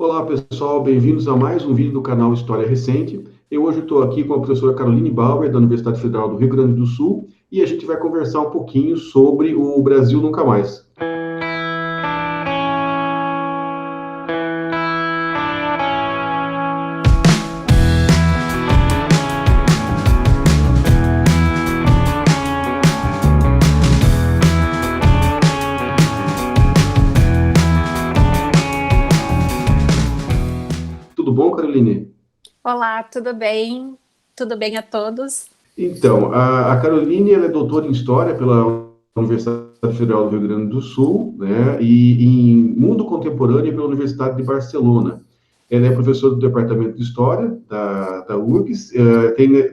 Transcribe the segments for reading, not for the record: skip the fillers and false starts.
Olá, pessoal, bem-vindos a mais um vídeo do canal História Recente. Eu hoje estou aqui com a professora Caroline Bauer, da Universidade Federal do Rio Grande do Sul, e a gente vai conversar um pouquinho sobre o Brasil Nunca Mais. Tudo bom, Caroline? Olá, tudo bem? Tudo bem a todos? Então, a Caroline ela é doutora em História pela Universidade Federal do Rio Grande do Sul, né, e em Mundo Contemporâneo pela Universidade de Barcelona. Ela é professora do Departamento de História da URGS,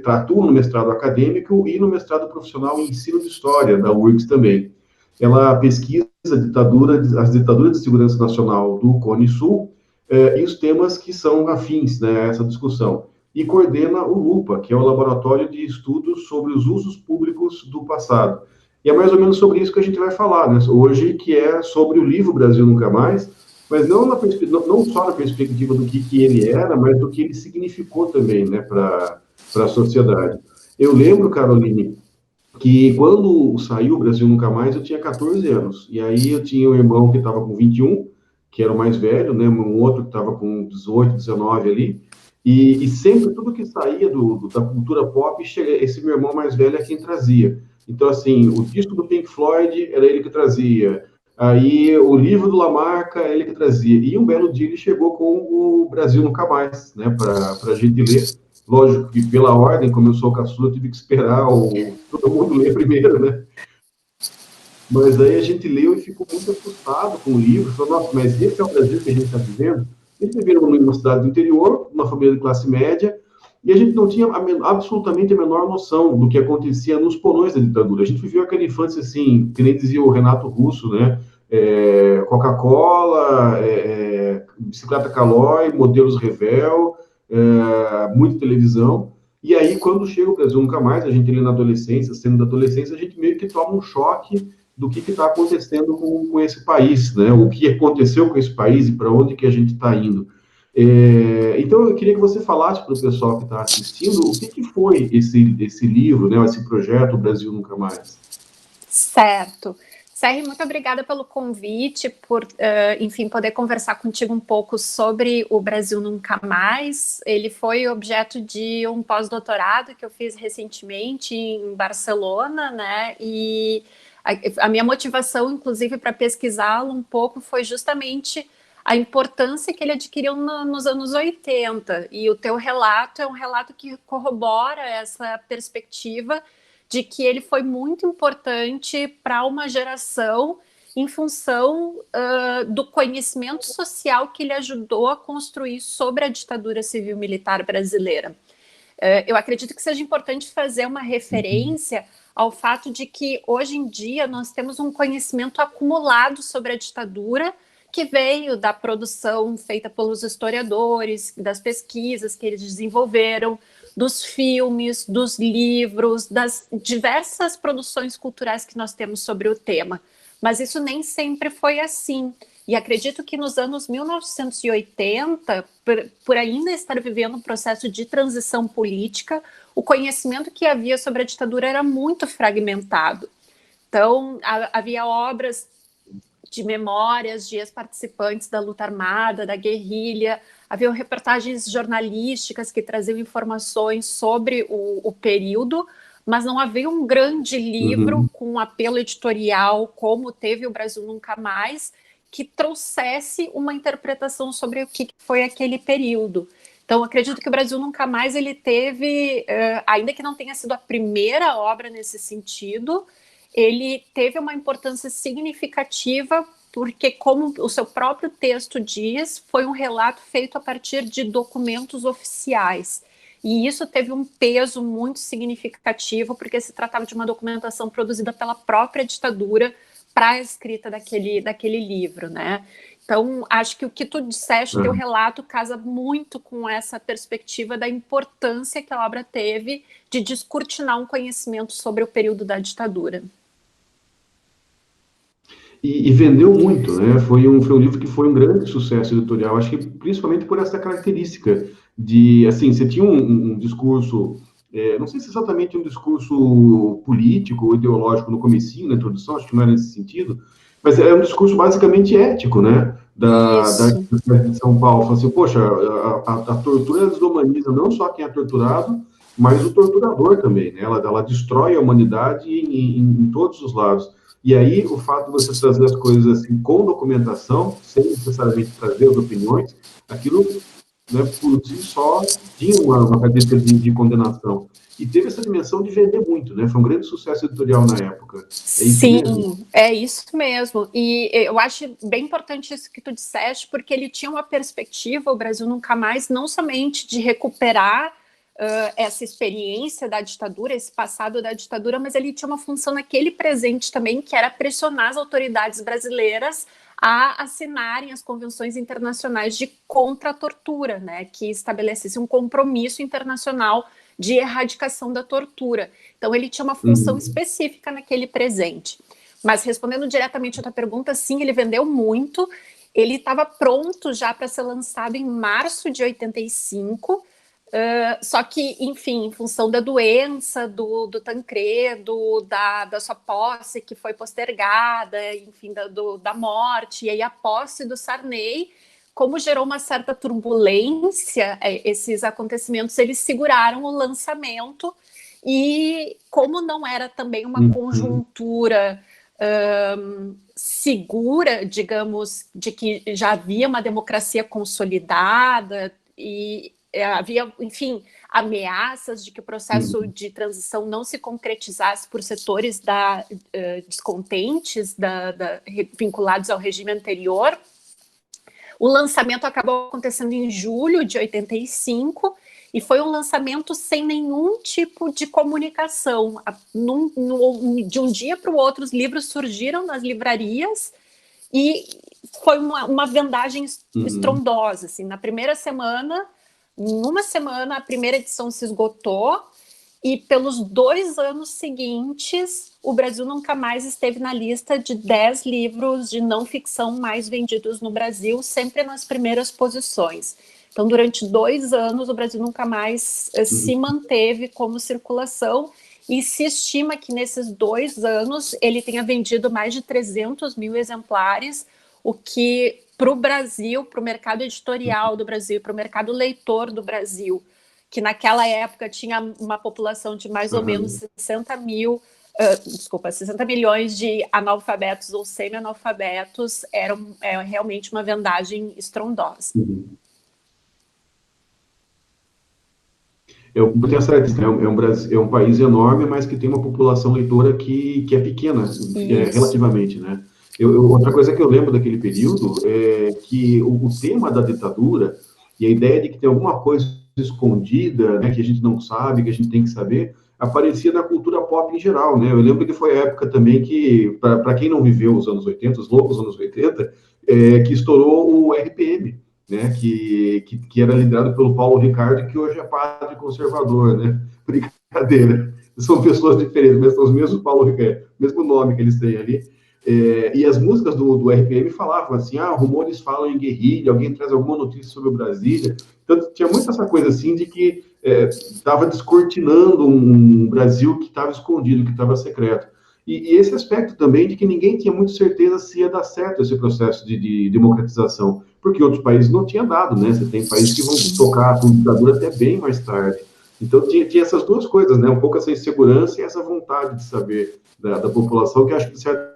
atua no mestrado acadêmico e no mestrado profissional em Ensino de História da URGS também. Ela pesquisa as ditaduras de segurança nacional do Cone Sul e os temas que são afins, né, a essa discussão e coordena o LUPA, que é o Laboratório de Estudos sobre os Usos Públicos do Passado. E é mais ou menos sobre isso que a gente vai falar, né, hoje, que é sobre o livro Brasil Nunca Mais, mas não só na perspectiva do que ele era, mas do que ele significou também, né, para a sociedade. Eu lembro, Caroline, que quando saiu o Brasil Nunca Mais, eu tinha 14 anos, e aí eu tinha um irmão que estava com 21, que era o mais velho, né, um outro que estava com 18, 19 ali, e sempre tudo que saía da cultura pop, esse meu irmão mais velho é quem trazia. Então, assim, o disco do Pink Floyd era ele que trazia, aí o livro do Lamarca era ele que trazia, e um belo dia ele chegou com o Brasil Nunca Mais, né, para a gente ler. Lógico que pela ordem, como eu sou caçula, eu tive que esperar todo mundo ler primeiro, né? Mas aí a gente leu e ficou muito assustado com o livro. Falou, nossa, mas esse é o Brasil que a gente está vivendo? Eles viveram numa cidade do interior, uma família de classe média, e a gente não tinha absolutamente a menor noção do que acontecia nos porões da ditadura. A gente viveu aquela infância assim, que nem dizia o Renato Russo, né? Coca-Cola, bicicleta Calói, modelos Revel, muita televisão. E aí, quando chega o Brasil Nunca Mais, a gente ali na adolescência, sendo da adolescência, a gente meio que toma um choque do que está acontecendo com esse país, né? O que aconteceu com esse país e para onde que a gente está indo. Então, eu queria que você falasse para o pessoal que está assistindo o que foi esse livro, né? Esse projeto, o Brasil Nunca Mais. Certo. Serri, muito obrigada pelo convite, por, enfim, poder conversar contigo um pouco sobre o Brasil Nunca Mais. Ele foi objeto de um pós-doutorado que eu fiz recentemente em Barcelona, né? E a minha motivação, inclusive, para pesquisá-lo um pouco foi justamente a importância que ele adquiriu nos anos 80. E o teu relato é um relato que corrobora essa perspectiva de que ele foi muito importante para uma geração em função do conhecimento social que ele ajudou a construir sobre a ditadura civil-militar brasileira. Eu acredito que seja importante fazer uma referência ao fato de que hoje em dia nós temos um conhecimento acumulado sobre a ditadura que veio da produção feita pelos historiadores, das pesquisas que eles desenvolveram, dos filmes, dos livros, das diversas produções culturais que nós temos sobre o tema. Mas isso nem sempre foi assim. E acredito que nos anos 1980, por ainda estar vivendo um processo de transição política, o conhecimento que havia sobre a ditadura era muito fragmentado. Então, havia obras de memórias de ex-participantes da luta armada, da guerrilha, havia reportagens jornalísticas que traziam informações sobre o período, mas não havia um grande livro com um apelo editorial, como teve o Brasil Nunca Mais, que trouxesse uma interpretação sobre o que foi aquele período. Então, acredito que o Brasil Nunca Mais ele teve, ainda que não tenha sido a primeira obra nesse sentido, ele teve uma importância significativa porque, como o seu próprio texto diz, foi um relato feito a partir de documentos oficiais. E isso teve um peso muito significativo, porque se tratava de uma documentação produzida pela própria ditadura para a escrita daquele livro, né? Então, acho que o que tu disseste, teu relato, casa muito com essa perspectiva da importância que a obra teve de descortinar um conhecimento sobre o período da ditadura. e vendeu muito, né? Foi um livro que foi um grande sucesso editorial, acho que principalmente por essa característica de, assim, você tinha um discurso, não sei se exatamente um discurso político ou ideológico no comecinho, na introdução, acho que não era nesse sentido, mas é um discurso basicamente ético, né? Da Isso. Arquidiocese de São Paulo, falando assim, poxa, a tortura desumaniza não só quem é torturado, mas o torturador também, né? Ela destrói a humanidade em todos os lados. E aí, o fato de você trazer as coisas assim com documentação, sem necessariamente trazer as opiniões, aquilo, né, por si só tinha uma característica de condenação. E teve essa dimensão de vender muito, né? Foi um grande sucesso editorial na época. É isso mesmo? Sim, é isso mesmo. E eu acho bem importante isso que tu disseste, porque ele tinha uma perspectiva, o Brasil Nunca Mais, não somente de recuperar essa experiência da ditadura, esse passado da ditadura, mas ele tinha uma função naquele presente também, que era pressionar as autoridades brasileiras a assinarem as convenções internacionais de contra a tortura, né, que estabelecessem um compromisso internacional de erradicação da tortura. Então, ele tinha uma função específica naquele presente. Mas, respondendo diretamente a tua pergunta, sim, ele vendeu muito. Ele estava pronto já para ser lançado em março de 85, só que, enfim, em função da doença do Tancredo, da sua posse que foi postergada, enfim, da morte, e aí a posse do Sarney, como gerou uma certa turbulência, esses acontecimentos, eles seguraram o lançamento, e como não era também uma conjuntura segura, digamos, de que já havia uma democracia consolidada e havia, enfim, ameaças de que o processo de transição não se concretizasse por setores descontentes vinculados ao regime anterior. O lançamento acabou acontecendo em julho de 85 e foi um lançamento sem nenhum tipo de comunicação. De um dia para o outro, os livros surgiram nas livrarias e foi uma vendagem estrondosa. Assim. Na primeira semana, numa semana, a primeira edição se esgotou e pelos 2 anos seguintes, o Brasil Nunca Mais esteve na lista de 10 livros de não ficção mais vendidos no Brasil, sempre nas primeiras posições. Então, durante 2 anos, o Brasil Nunca Mais se manteve como circulação e se estima que nesses 2 anos ele tenha vendido mais de 300 mil exemplares, o que para o Brasil, para o mercado editorial do Brasil, para o mercado leitor do Brasil, que naquela época tinha uma população de mais ou menos 60 milhões de analfabetos ou semi-analfabetos, era realmente uma vendagem estrondosa. Eu tenho essa característica, é um país enorme, mas que tem uma população leitora que é pequena, relativamente, né? Outra coisa que eu lembro daquele período é que o tema da ditadura e a ideia de que tem alguma coisa escondida, né, que a gente não sabe, que a gente tem que saber, aparecia na cultura pop em geral, né? Eu lembro que foi a época também que, para quem não viveu os anos 80, os loucos anos 80, que estourou o RPM, né, que era liderado pelo Paulo Ricardo, que hoje é padre conservador, né? Brincadeira. São pessoas diferentes, mas são os mesmos Paulo Ricardo, mesmo nome que eles têm ali. E as músicas do RPM falavam assim, rumores falam em guerrilha, alguém traz alguma notícia sobre o Brasília. Então, tinha muito essa coisa assim de que estava descortinando um Brasil que estava escondido, que estava secreto. E esse aspecto também de que ninguém tinha muito certeza se ia dar certo esse processo de democratização, porque outros países não tinham dado, né? Você tem países que vão tocar a ditadura até bem mais tarde. Então, tinha essas duas coisas, né? Um pouco essa insegurança e essa vontade de saber da população, que acho que, de certa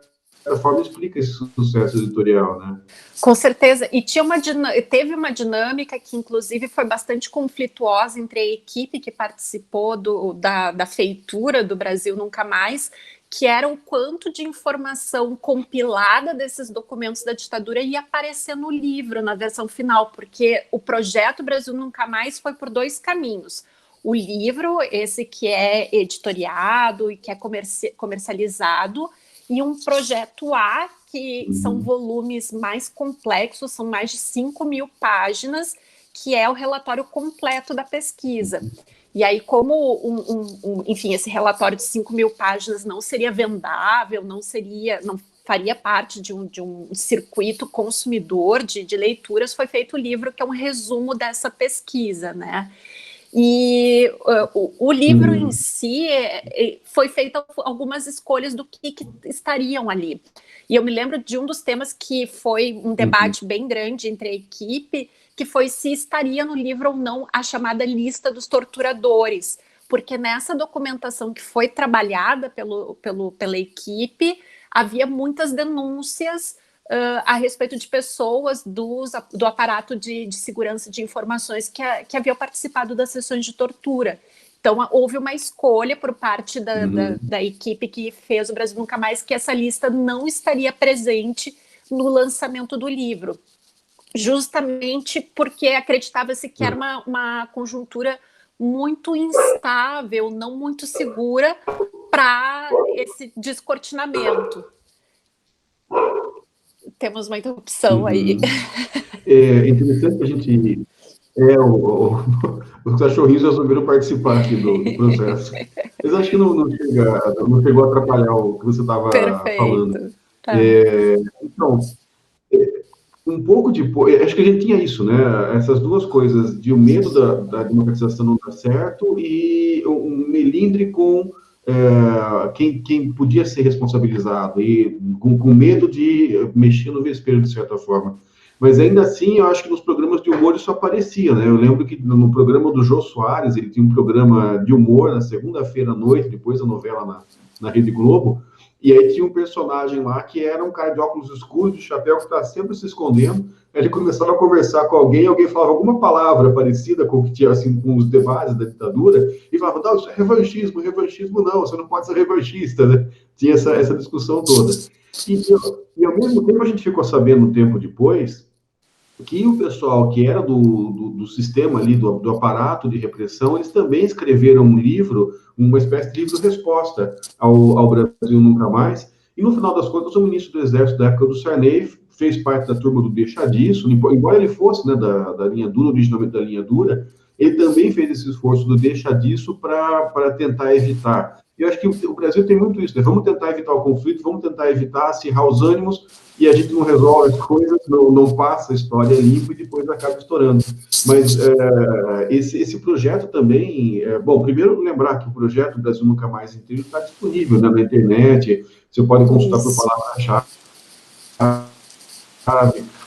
forma, explica esse sucesso editorial, né? Com certeza, e teve uma dinâmica que, inclusive, foi bastante conflituosa entre a equipe que participou da feitura do Brasil Nunca Mais, que era o quanto de informação compilada desses documentos da ditadura ia aparecer no livro, na versão final, porque o projeto Brasil Nunca Mais foi por 2 caminhos. O livro, esse que é editoriado e que é comercializado, e um projeto A, que são volumes mais complexos, são mais de 5.000 páginas, que é o relatório completo da pesquisa. E aí, como, enfim, esse relatório de 5.000 páginas não seria vendável, faria parte de um circuito consumidor de leituras, foi feito o livro, que é um resumo dessa pesquisa, né? E o livro em si foi feito algumas escolhas do que estariam ali. E eu me lembro de um dos temas que foi um debate bem grande entre a equipe, que foi se estaria no livro ou não a chamada lista dos torturadores, porque nessa documentação que foi trabalhada pela equipe, havia muitas denúncias a respeito de pessoas do aparato de segurança de informações que haviam participado das sessões de tortura. Então, houve uma escolha por parte da equipe que fez o Brasil Nunca Mais, que essa lista não estaria presente no lançamento do livro, justamente porque acreditava-se que era uma conjuntura muito instável, não muito segura para esse descortinamento. Temos uma interrupção aí. É interessante que a gente... os cachorrinhos resolveram participar aqui do processo. Mas acho que não chegou a atrapalhar o que você estava falando. Tá. Então, um pouco depois, acho que a gente tinha isso, né? Essas duas coisas, de o medo da democratização não dar certo e um melindre com quem podia ser responsabilizado e com medo de mexer no vespeiro, de certa forma. Mas ainda assim, eu acho que nos programas de humor isso aparecia, né? Eu lembro que no programa do Jô Soares, ele tinha um programa de humor na segunda-feira à noite, depois da novela na Rede Globo, e aí tinha um personagem lá que era um cara de óculos escuros, de chapéu, que estava sempre se escondendo. Aí ele começava a conversar com alguém falava alguma palavra parecida com o que tinha, assim, com os debates da ditadura, e falava, não, isso é revanchismo não, você não pode ser revanchista, né? Tinha essa discussão toda. E ao mesmo tempo a gente ficou sabendo um tempo depois que o pessoal que era do sistema ali, do aparato de repressão, eles também escreveram um livro, uma espécie de livro-resposta ao Brasil Nunca Mais, e no final das contas o ministro do Exército da época do Sarney fez parte da turma do Deixa Disso, embora ele fosse, né, da linha dura, originalmente da linha dura, ele também fez esse esforço do Deixa Disso para tentar evitar. E eu acho que o Brasil tem muito isso, né? Vamos tentar evitar o conflito, vamos tentar evitar acirrar os ânimos, e a gente não resolve as coisas, não passa a história limpa e depois acaba estourando. Mas esse projeto também... bom, primeiro lembrar que o projeto Brasil Nunca Mais inteiro está disponível, né, na internet, você pode consultar por palavra-chave,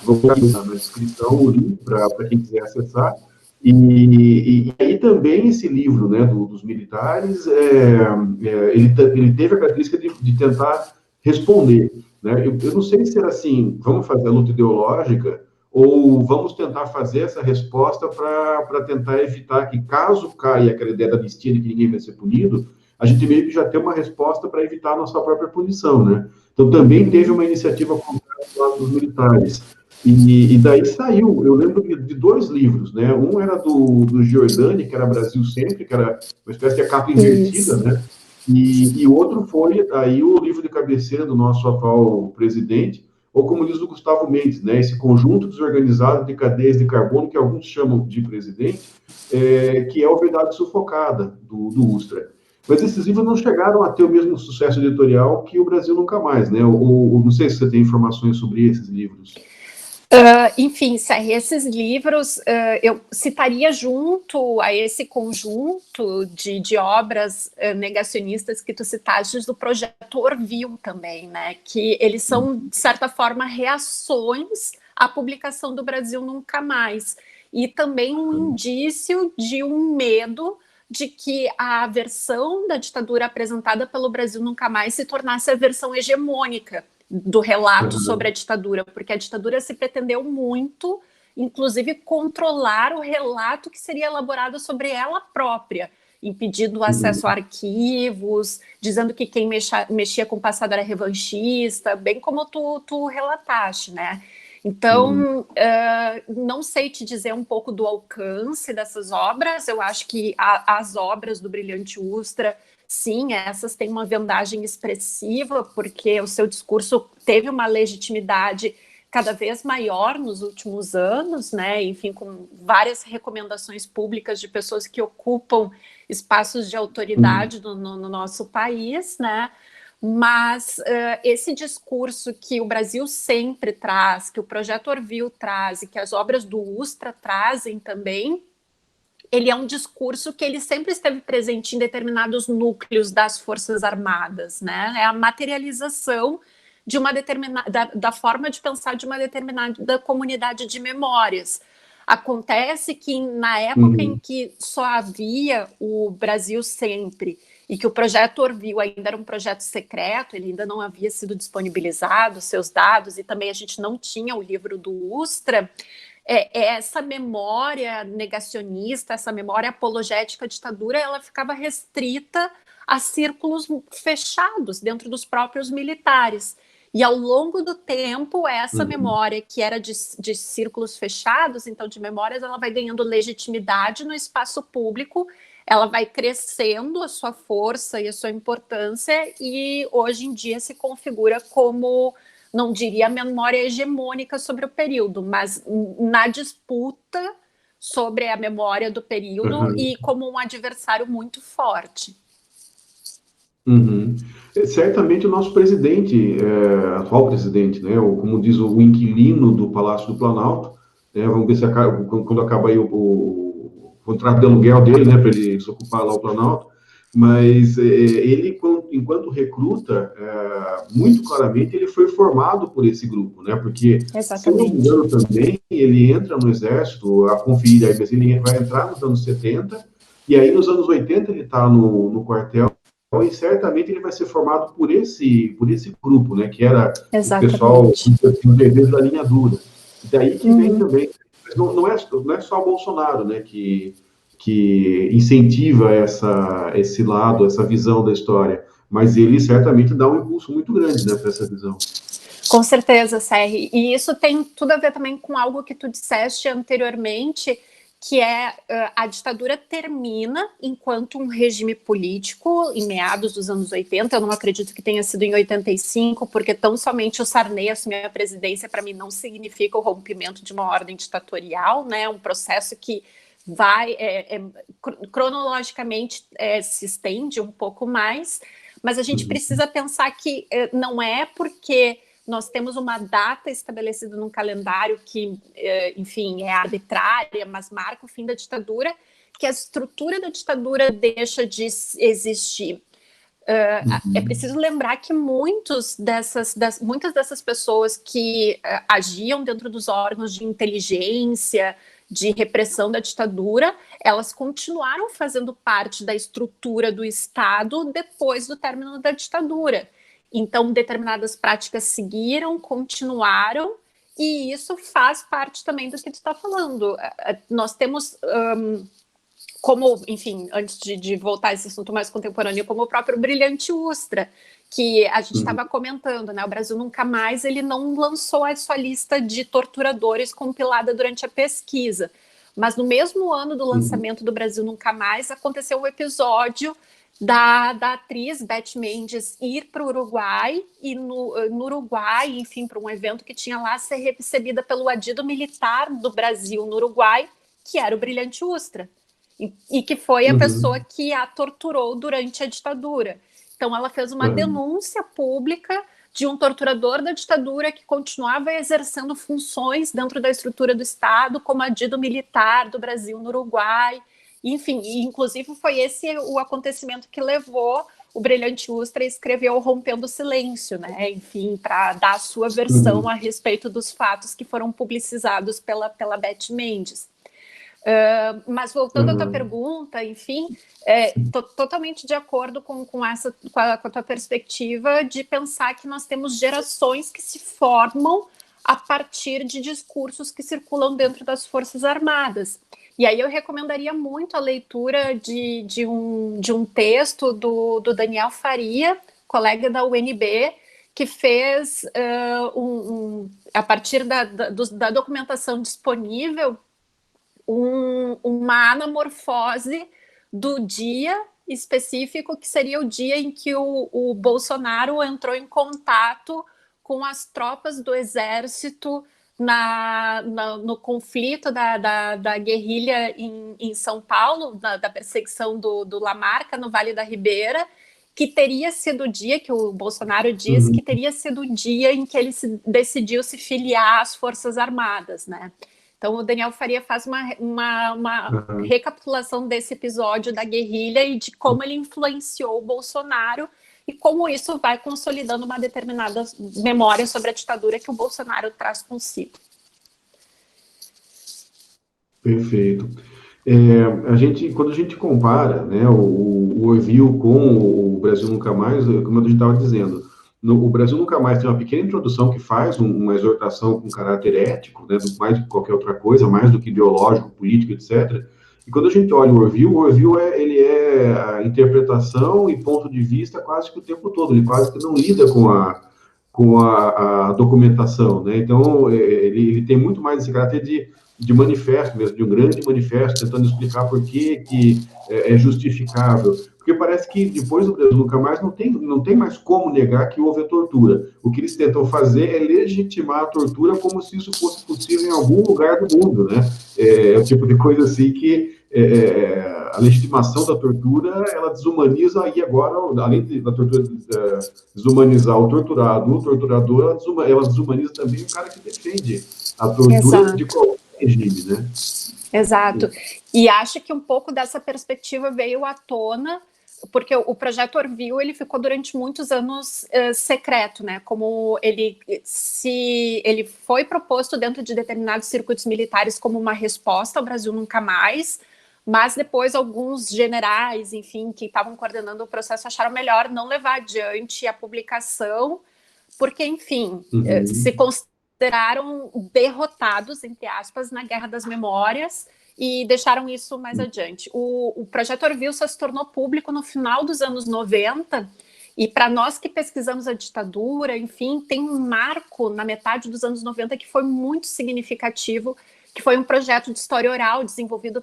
vou colocar na descrição o link para quem quiser acessar. E aí também esse livro, né, dos militares, ele teve a característica de tentar responder, né? Eu não sei se era assim, vamos fazer a luta ideológica, ou vamos tentar fazer essa resposta para tentar evitar que, caso caia aquela ideia da anistia de que ninguém vai ser punido, a gente meio que já tem uma resposta para evitar a nossa própria punição, né? Então também teve uma iniciativa contrária do lado dos militares. E daí saiu, eu lembro de dois livros, né? Um era do Giordani, que era Brasil Sempre, que era uma espécie de capa invertida, né? E outro foi aí o livro de cabeceira do nosso atual presidente, ou como diz o Gustavo Mendes, né? Esse conjunto desorganizado de cadeias de carbono, que alguns chamam de presidente, que é a Verdade Sufocada, do Ustra. Mas esses livros não chegaram a ter o mesmo sucesso editorial que o Brasil Nunca Mais, né? Ou não sei se você tem informações sobre esses livros. Enfim, esses livros eu citaria junto a esse conjunto de obras negacionistas que tu citaste do projeto Orville também, né? Que eles são, de certa forma, reações à publicação do Brasil Nunca Mais. E também um indício de um medo de que a versão da ditadura apresentada pelo Brasil Nunca Mais se tornasse a versão hegemônica do relato sobre a ditadura, porque a ditadura se pretendeu muito, inclusive, controlar o relato que seria elaborado sobre ela própria, impedindo o acesso a arquivos, dizendo que quem mexia com o passado era revanchista, bem como tu relataste, né? Então, não sei te dizer um pouco do alcance dessas obras, eu acho que as obras do Brilhante Ustra, sim, essas têm uma vendagem expressiva, porque o seu discurso teve uma legitimidade cada vez maior nos últimos anos, né? Enfim, com várias recomendações públicas de pessoas que ocupam espaços de autoridade no nosso país, né? Mas esse discurso que o Brasil sempre traz, que o Projeto Orville traz e que as obras do Ustra trazem também, ele é um discurso que ele sempre esteve presente em determinados núcleos das Forças Armadas, né? É a materialização de uma determinada da forma de pensar de uma determinada comunidade de memórias. Acontece que na época em que só havia o Brasil Sempre e que o projeto Orville ainda era um projeto secreto, ele ainda não havia sido disponibilizado, seus dados, e também a gente não tinha o livro do Ustra, essa memória negacionista, essa memória apologética à ditadura, ela ficava restrita a círculos fechados dentro dos próprios militares. E ao longo do tempo, essa memória que era de círculos fechados, então de memórias, ela vai ganhando legitimidade no espaço público, ela vai crescendo a sua força e a sua importância, e hoje em dia se configura como, não diria a memória hegemônica sobre o período, mas na disputa sobre a memória do período e como um adversário muito forte. Certamente o nosso presidente, atual presidente, né, ou como diz o inquilino do Palácio do Planalto, né, vamos ver se quando acaba aí o contrato de aluguel dele, né, para ele desocupar lá o Planalto, mas ele, enquanto recruta, muito claramente ele foi formado por esse grupo, né, porque, se eu não me engano também, ele entra no Exército, a conferir, aí, ele vai entrar nos anos 70, e aí nos anos 80 ele está no quartel, e certamente ele vai ser formado por esse grupo, né, que era o pessoal, assim, os bebês da linha dura. E daí que vem também, mas não é só o Bolsonaro, né, que incentiva esse lado, essa visão da história, mas ele certamente dá um impulso muito grande, né, para essa visão. Com certeza, Serri. E isso tem tudo a ver também com algo que tu disseste anteriormente, que é a ditadura termina enquanto um regime político em meados dos anos 80, eu não acredito que tenha sido em 85, porque tão somente o Sarney assumir a presidência, para mim, não significa o rompimento de uma ordem ditatorial, né? É um processo que vai, cronologicamente, se estende um pouco mais, mas a gente precisa pensar que não é porque nós temos uma data estabelecida num calendário que, enfim, é arbitrária, mas marca o fim da ditadura, que a estrutura da ditadura deixa de existir. É preciso lembrar que muitas dessas pessoas que agiam dentro dos órgãos de inteligência, de repressão da ditadura, elas continuaram fazendo parte da estrutura do Estado depois do término da ditadura. Então, determinadas práticas seguiram, continuaram, e isso faz parte também do que tu está falando. Nós temos, como, enfim, antes de voltar a esse assunto mais contemporâneo, como o próprio Brilhante Ustra, que a gente estava comentando, né? O Brasil Nunca Mais, ele não lançou a sua lista de torturadores compilada durante a pesquisa, mas no mesmo ano do lançamento do Brasil Nunca Mais, aconteceu um episódio da atriz Beth Mendes ir para o Uruguai, e no Uruguai, enfim, para um evento que tinha lá, ser recebida pelo adido militar do Brasil no Uruguai, que era o Brilhante Ustra, e que foi a pessoa que a torturou durante a ditadura. Então ela fez uma denúncia pública de um torturador da ditadura que continuava exercendo funções dentro da estrutura do Estado como adido militar do Brasil no Uruguai. Enfim, e inclusive foi esse o acontecimento que levou o Brilhante Ustra a escrever o Rompendo o Silêncio, né? Enfim, para dar a sua versão a respeito dos fatos que foram publicizados pela Beth Mendes. Mas voltando à tua pergunta, enfim, tô totalmente de acordo com a tua perspectiva de pensar que nós temos gerações que se formam a partir de discursos que circulam dentro das Forças Armadas. E aí eu recomendaria muito a leitura de um texto do Daniel Faria, colega da UNB, que fez, a partir da documentação disponível, uma anamorfose do dia específico, que seria o dia em que o Bolsonaro entrou em contato com as tropas do Exército no conflito da guerrilha em São Paulo, da perseguição do Lamarca no Vale da Ribeira, que teria sido o dia que o Bolsonaro diz que teria sido o dia em que ele decidiu se filiar às Forças Armadas, né? Então, o Daniel Faria faz uma recapitulação desse episódio da guerrilha e de como ele influenciou o Bolsonaro e como isso vai consolidando uma determinada memória sobre a ditadura que o Bolsonaro traz consigo. Perfeito. Quando a gente compara, né, o Orville com o Brasil Nunca Mais, como a gente estava dizendo, o Brasil Nunca Mais tem uma pequena introdução que faz uma exortação com caráter ético, né, mais do que qualquer outra coisa, mais do que ideológico, político, etc. E quando a gente olha o Orville ele é a interpretação e ponto de vista quase que o tempo todo, ele quase que não lida com a documentação, né? Então, ele tem muito mais esse caráter de manifesto mesmo, de um grande manifesto, tentando explicar por que é justificável. Porque parece que depois do Brasil Nunca Mais não tem mais como negar que houve a tortura. O que eles tentam fazer é legitimar a tortura como se isso fosse possível em algum lugar do mundo, né? É o tipo de coisa assim que a legitimação da tortura, ela desumaniza, e agora, além da tortura desumanizar o torturado, o torturador, ela desumaniza também o cara que defende a tortura de qualquer regime, né? Exato. E acho que um pouco dessa perspectiva veio à tona, porque o projeto Orville, ele ficou durante muitos anos secreto, né? Como ele foi proposto dentro de determinados circuitos militares como uma resposta ao Brasil Nunca Mais, mas depois alguns generais, enfim, que estavam coordenando o processo acharam melhor não levar adiante a publicação, porque, enfim, se consideraram derrotados, entre aspas, na Guerra das Memórias, e deixaram isso mais adiante. O projeto Orville só se tornou público no final dos anos 90, e para nós que pesquisamos a ditadura, enfim, tem um marco na metade dos anos 90 que foi muito significativo, que foi um projeto de história oral desenvolvido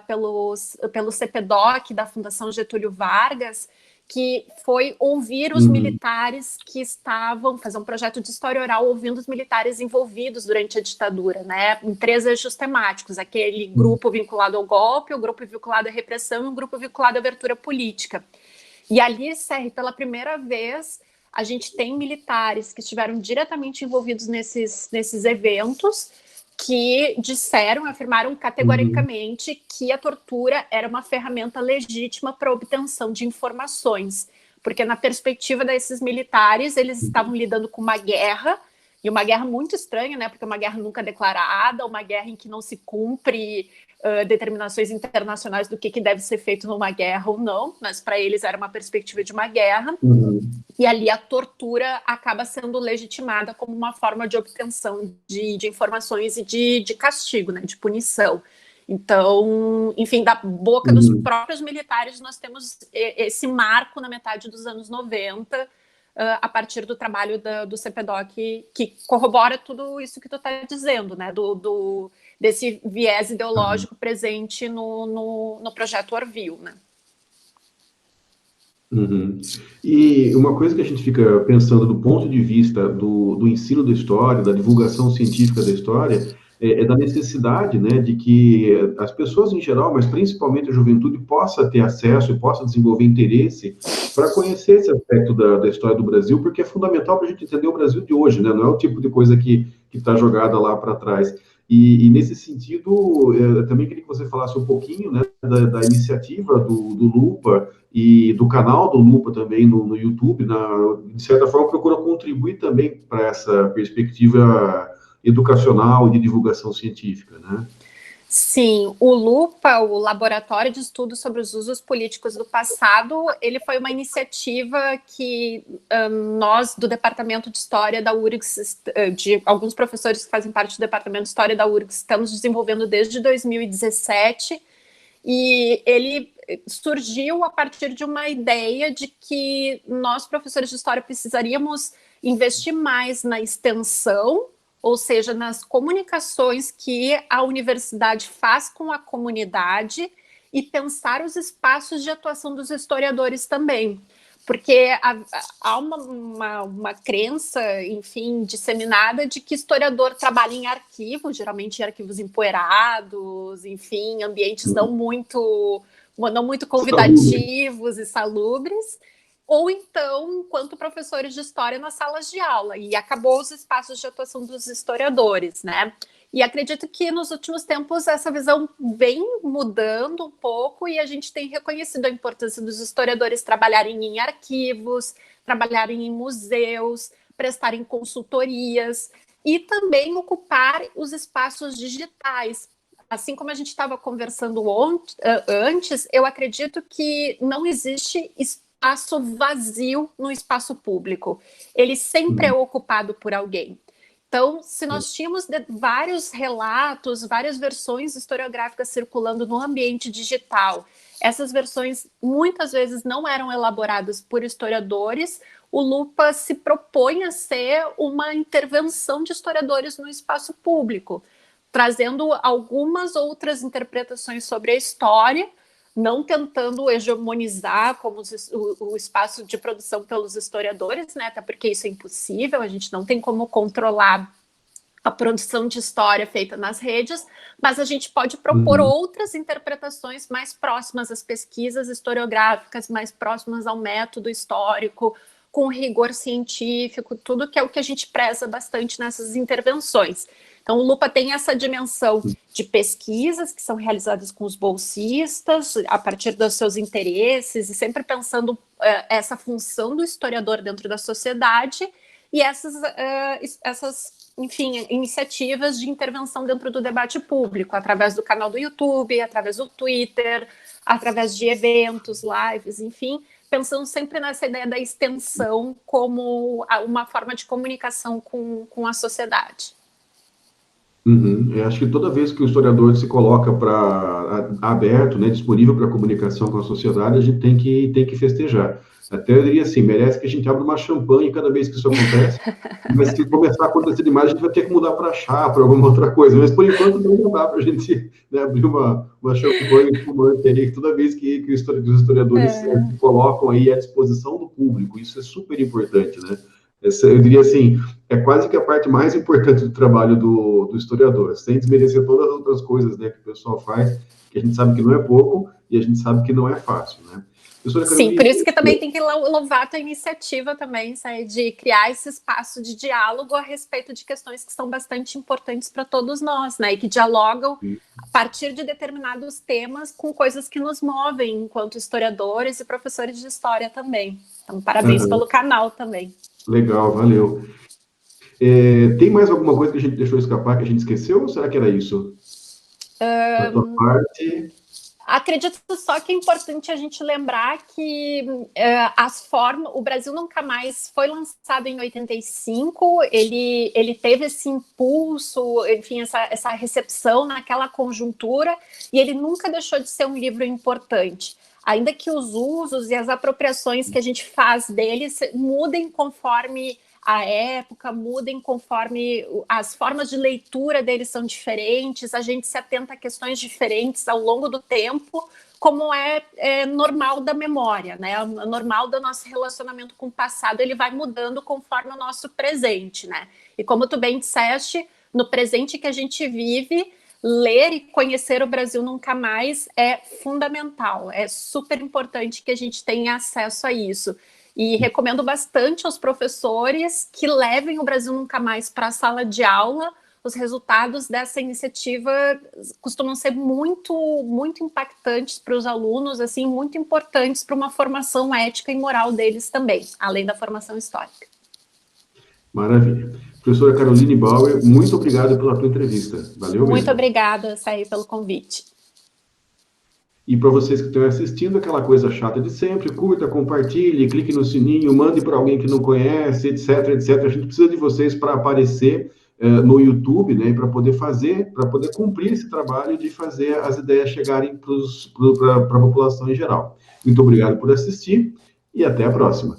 pelo CPDOC, da Fundação Getúlio Vargas, que foi ouvir os militares que estavam, fazer um projeto de história oral ouvindo os militares envolvidos durante a ditadura, né, em 3 eixos temáticos, aquele grupo vinculado ao golpe, o grupo vinculado à repressão e o grupo vinculado à abertura política. E ali, Serri, pela primeira vez, a gente tem militares que estiveram diretamente envolvidos nesses eventos, que afirmaram categoricamente que a tortura era uma ferramenta legítima para a obtenção de informações, porque na perspectiva desses militares, eles estavam lidando com uma guerra, e uma guerra muito estranha, né, porque é uma guerra nunca declarada, uma guerra em que não se cumpre determinações internacionais do que deve ser feito numa guerra ou não, mas para eles era uma perspectiva de uma guerra, e ali a tortura acaba sendo legitimada como uma forma de obtenção de informações e de castigo, né, de punição. Então, enfim, da boca dos próprios militares, nós temos esse marco na metade dos anos 90, a partir do trabalho do CPDOC, que corrobora tudo isso que tu está dizendo, né, desse viés ideológico presente no projeto Orville, né? E uma coisa que a gente fica pensando do ponto de vista do ensino da história, da divulgação científica da história, é da necessidade, né, de que as pessoas em geral, mas principalmente a juventude, possa ter acesso e possa desenvolver interesse para conhecer esse aspecto da história do Brasil, porque é fundamental para a gente entender o Brasil de hoje, né? Não é o tipo de coisa que está jogada lá para trás. E nesse sentido, eu também queria que você falasse um pouquinho, né, da iniciativa do Lupa e do canal do Lupa também no YouTube, de certa forma, procura contribuir também para essa perspectiva educacional e de divulgação científica, né? Sim, o LUPA, o Laboratório de Estudos sobre os Usos Políticos do Passado, ele foi uma iniciativa que nós, do Departamento de História da URGS, de alguns professores que fazem parte do Departamento de História da URGS, estamos desenvolvendo desde 2017, e ele surgiu a partir de uma ideia de que nós, professores de História, precisaríamos investir mais na extensão, ou seja, nas comunicações que a universidade faz com a comunidade, e pensar os espaços de atuação dos historiadores também. Porque há uma crença, enfim, disseminada de que historiador trabalha em arquivo, geralmente em arquivos empoeirados, enfim, ambientes não muito convidativos e salubres, ou então enquanto professores de história nas salas de aula, e acabou os espaços de atuação dos historiadores, né? E acredito que nos últimos tempos essa visão vem mudando um pouco e a gente tem reconhecido a importância dos historiadores trabalharem em arquivos, trabalharem em museus, prestarem consultorias e também ocupar os espaços digitais. Assim como a gente estava conversando antes, eu acredito que não existe espaço vazio no espaço público. Ele sempre é ocupado por alguém. Então, se nós tínhamos vários relatos, várias versões historiográficas circulando no ambiente digital, essas versões muitas vezes não eram elaboradas por historiadores, o Lupa se propõe a ser uma intervenção de historiadores no espaço público, trazendo algumas outras interpretações sobre a história, não tentando hegemonizar como o espaço de produção pelos historiadores, né? Até porque isso é impossível, a gente não tem como controlar a produção de história feita nas redes, mas a gente pode propor outras interpretações mais próximas às pesquisas historiográficas, mais próximas ao método histórico, com rigor científico, tudo que é o que a gente preza bastante nessas intervenções. Então, o Lupa tem essa dimensão de pesquisas que são realizadas com os bolsistas, a partir dos seus interesses, e sempre pensando essa função do historiador dentro da sociedade, e essas, enfim, iniciativas de intervenção dentro do debate público, através do canal do YouTube, através do Twitter, através de eventos, lives, enfim, pensando sempre nessa ideia da extensão como uma forma de comunicação com a sociedade. Eu acho que toda vez que o historiador se coloca aberto, né, disponível para comunicação com a sociedade, a gente tem que festejar. Até eu diria assim, merece que a gente abra uma champanhe cada vez que isso acontece, mas se começar a acontecer demais, a gente vai ter que mudar para chá, para alguma outra coisa. Mas, por enquanto, não dá para a gente, né, abrir uma champanhe espumante aí, toda vez que os historiadores se colocam aí à disposição do público. Isso é super importante, né? Eu diria assim, é quase que a parte mais importante do trabalho do historiador, sem desmerecer todas as outras coisas, né, que o pessoal faz, que a gente sabe que não é pouco e a gente sabe que não é fácil, né? Sim, por isso que também tem que louvar a tua iniciativa também, de criar esse espaço de diálogo a respeito de questões que são bastante importantes para todos nós, né? E que dialogam a partir de determinados temas com coisas que nos movem enquanto historiadores e professores de história também. Então, parabéns pelo canal também. Legal, valeu. Tem mais alguma coisa que a gente deixou escapar, que a gente esqueceu, ou será que era isso? Da tua parte... Acredito só que é importante a gente lembrar que o Brasil Nunca Mais foi lançado em 85, ele teve esse impulso, enfim, essa recepção naquela conjuntura, e ele nunca deixou de ser um livro importante. Ainda que os usos e as apropriações que a gente faz dele mudem conforme a época, mudem conforme as formas de leitura deles são diferentes, a gente se atenta a questões diferentes ao longo do tempo, como é normal da memória, né? Normal do nosso relacionamento com o passado, ele vai mudando conforme o nosso presente, né? E como tu bem disseste, no presente que a gente vive, ler e conhecer o Brasil Nunca Mais é fundamental, é super importante que a gente tenha acesso a isso. E recomendo bastante aos professores que levem o Brasil Nunca Mais para a sala de aula. Os resultados dessa iniciativa costumam ser muito, muito impactantes para os alunos, assim, muito importantes para uma formação ética e moral deles também, além da formação histórica. Maravilha. Professora Caroline Bauer, muito obrigado pela tua entrevista. Valeu mesmo. Muito obrigada, Saí, pelo convite. E para vocês que estão assistindo, aquela coisa chata de sempre, curta, compartilhe, clique no sininho, mande para alguém que não conhece, etc, etc. A gente precisa de vocês para aparecer no YouTube, né, para poder cumprir esse trabalho de fazer as ideias chegarem para a população em geral. Muito obrigado por assistir e até a próxima.